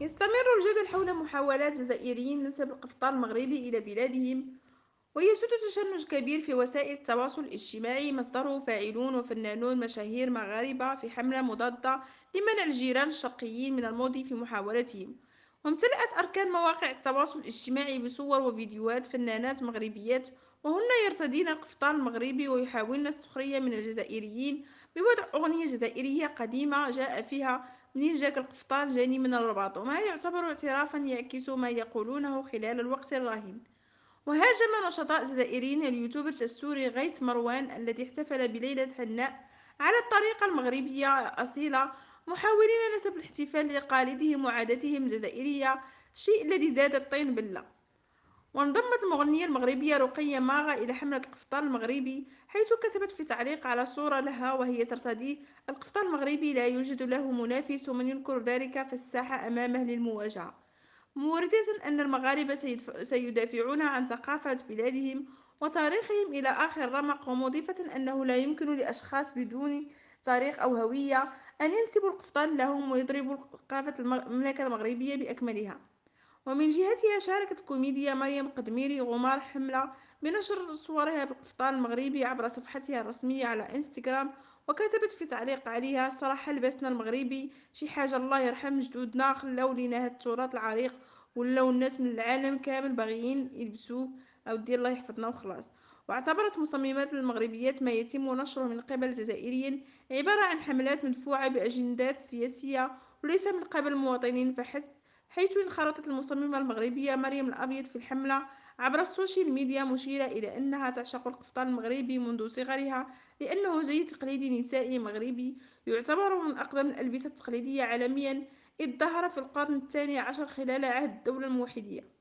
يستمر الجدل حول محاولات جزائريين نسب القفطان المغربي إلى بلادهم، ويسود تشنج كبير في وسائل التواصل الاجتماعي مصدره فاعلون وفنانون مشاهير مغاربة في حملة مضادة لمنع الجيران الشرقيين من المضي في محاولتهم. وامتلأت أركان مواقع التواصل الاجتماعي بصور وفيديوهات فنانات مغربيات وهن يرتدين القفطان المغربي ويحاولن السخرية من الجزائريين بوضع أغنية جزائرية قديمة جاء فيها منين جاك القفطان جاني من الرباط، وما يعتبر اعترافا يعكس ما يقولونه خلال الوقت الراهن. وهاجم نشطاء جزائريين اليوتيوبر السوري غيث مروان الذي احتفل بليلة حناء على الطريقة المغربية الأصيلة، محاولين نسب الاحتفال لتقاليدهم وعاداتهم الجزائرية، الشيء الذي زاد الطين بلة. وانضمت المغنية المغربية رقية ماغا إلى حملة القفطان المغربي، حيث كتبت في تعليق على صورة لها وهي ترتدي القفطان المغربي: لا يوجد له منافس، ومن ينكر ذلك فالساحة أمامه للمواجهة، موردة أن المغاربة سيدافعون عن ثقافة بلادهم وتاريخهم إلى آخر رمق، ومضيفة أنه لا يمكن لأشخاص بدون تاريخ أو هوية أن ينسبوا القفطان لهم ويضربوا ثقافة المملكة المغربية بأكملها. ومن جهتها شاركت الكوميديا مريم قدميري غمار حملة بنشر صورها بالقفطان المغربي عبر صفحتها الرسمية على انستغرام، وكتبت في تعليق عليها: صراحة لبسنا المغربي شي حاجة، الله يرحم جدودنا خلاو لينا هاد التراث العريق، ولاو الناس من العالم كامل باغيين يلبسوه، أودي الله يحفظنا وخلاص. واعتبرت مصممات المغربيات ما يتم نشره من قبل الجزائريين عبارة عن حملات مدفوعة بأجندات سياسية وليس من قبل المواطنين فحسب، حيث انخرطت المصممة المغربية مريم الأبيض في الحملة عبر السوشيال ميديا مشيرة إلى أنها تعشق القفطان المغربي منذ صغرها لأنه زي تقليدي نسائي مغربي يعتبر من أقدم الألبسة التقليدية عالميا، إذ ظهر في القرن الثاني عشر خلال عهد الدولة الموحدية.